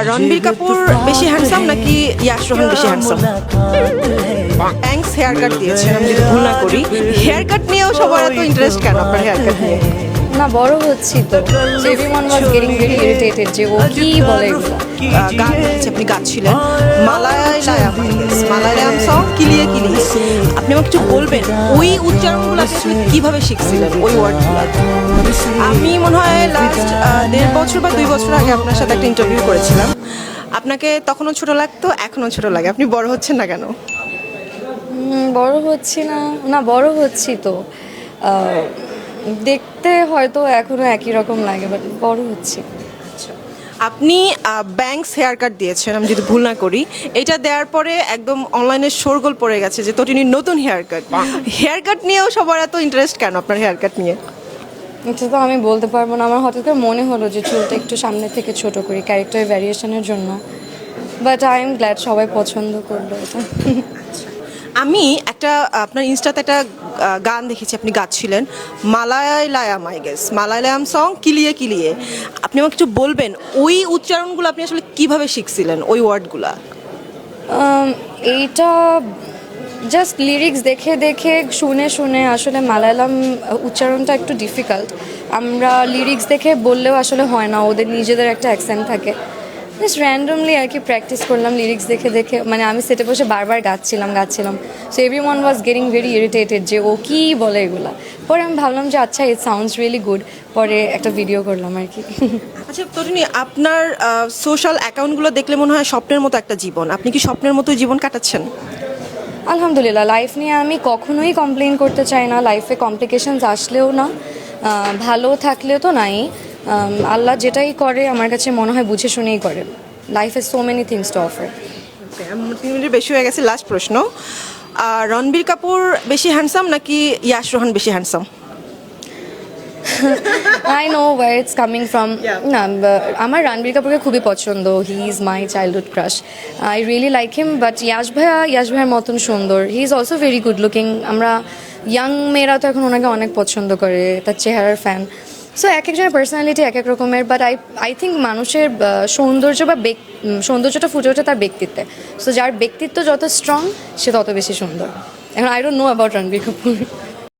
রণবীর কাপুর বেশি হ্যান্ডসাম নাকি ইয়াশ রোহান বেশি হ্যান্ডসাম? থ্যাঙ্কস হেয়ার কাট দিয়েছেন আমি যদি ভুল না করি। হেয়ার কাট নিয়েও সবার এত ইন্টারেস্ট কেন আপনার হেয়ার কাট নিয়ে? না বড় হচ্ছি তো everyone was getting very irritated যে ও কি বলে এগুলো। গান দেখেছি আপনি গাচ্ছিলেন মালায়ালাম সং কিলিয়ে কিলিয়ে। আপনি আমাকে কিছু বলবেন ওই উচ্চারণগুলো আপনি আসলে কিভাবে শিখছিলেন ওই ওয়ার্ডগুলো? আমি মনে হয় লাস্ট 1.5 বছর বা 2 বছর আগে আপনার সাথে একটা ইন্টারভিউ করেছিলাম। আপনাকে তখনও ছোট লাগতো, এখনও ছোট লাগে। আপনি বড় হচ্ছেন না কেন? বড় হচ্ছি না, না বড় হচ্ছি তো দেখতে হয়তো এখনো একই রকম লাগে, বাট বড় হচ্ছি। আপনি ব্যাংকস হেয়ার কাট দিয়েছেন আমি যদি ভুল না করি। এটা দেওয়ার পরে একদম অনলাইনে শোরগোল পড়ে গেছে যে তটিনীর নতুন হেয়ার কাট নিয়েও সবার এত ইন্টারেস্ট কেন আপনার হেয়ার কাট নিয়ে? এটা তো আমি বলতে পারবো না, আমার হঠাৎ করে মনে হলো যে চুলটা একটু সামনে থেকে ছোট করি ক্যারেক্টার ভ্যারিয়েশনের জন্য, বাট আই এম গ্ল্যাড সবাই পছন্দ করলো এটা। আমি একটা আপনার ইনস্টাতে একটা গান দেখেছি আপনি গাচ্ছিলেন মালায়ালাম সং কিলিয়ে কিলিয়ে। আপনি আমাকে কিছু বলবেন ওই উচ্চারণগুলো আপনি আসলে কিভাবে শিখছিলেন ওই ওয়ার্ডগুলা? এইটা জাস্ট লিরিক্স দেখে দেখে শুনে শুনে, আসলে মালায়ালাম উচ্চারণটা একটু ডিফিকাল্ট। আমরা লিরিক্স দেখে বললেও আসলে হয় না, ওদের নিজেদের একটা অ্যাকসেন্ট থাকে। জাস্ট র্যান্ডমলি আর কি প্র্যাকটিস করলাম লিরিক্স দেখে দেখে। মানে আমি সেটে বসে বারবার গাচ্ছিলাম। So everyone was getting very irritated যে ও কী বলে এগুলা। পরে আমি ভাবলাম যে আচ্ছা ইট সাউন্ডস রিয়েলি গুড, পরে একটা ভিডিও করলাম আর কি। আচ্ছা তটিনী, আপনার সোশ্যাল অ্যাকাউন্টগুলো দেখলে মনে হয় স্বপ্নের মতো একটা জীবন। আপনি কি স্বপ্নের মতো জীবন কাটাচ্ছেন? আলহামদুলিল্লাহ, লাইফ নিয়ে আমি কখনোই কমপ্লেন করতে চাই না। লাইফে কমপ্লিকেশনস আসলেও না, ভালো থাকলেও তো নাই। আল্লাহ যেটাই করে আমার কাছে মনে হয় বুঝে শুনেই করে। Life has so many things to offer. 3 minute বেশি হয়ে গেছে, লাস্ট প্রশ্ন। রণবীর কাপুর বেশি হ্যান্ডসাম নাকি ইয়াশ রোহান বেশি handsome? I know where it's coming from. না, আমার রণবীর কাপুরকে খুবই পছন্দ। He is my childhood crush. I really like him, but Yash ভাইয়ার মতন সুন্দর। He is also very good looking. আমরা ইয়াং মেয়েরা তো এখন ওনাকে অনেক পছন্দ করে, তার চেহারার ফ্যান। সো এক একজনের পার্সোনালিটি এক এক রকমের, বাট আই থিঙ্ক মানুষের সৌন্দর্য বা সৌন্দর্যটা ফুটে ওঠে তার ব্যক্তিত্বে। সো যার ব্যক্তিত্ব যত স্ট্রং সে তত বেশি সুন্দর। এখন I don't know about Ranbir Kapoor.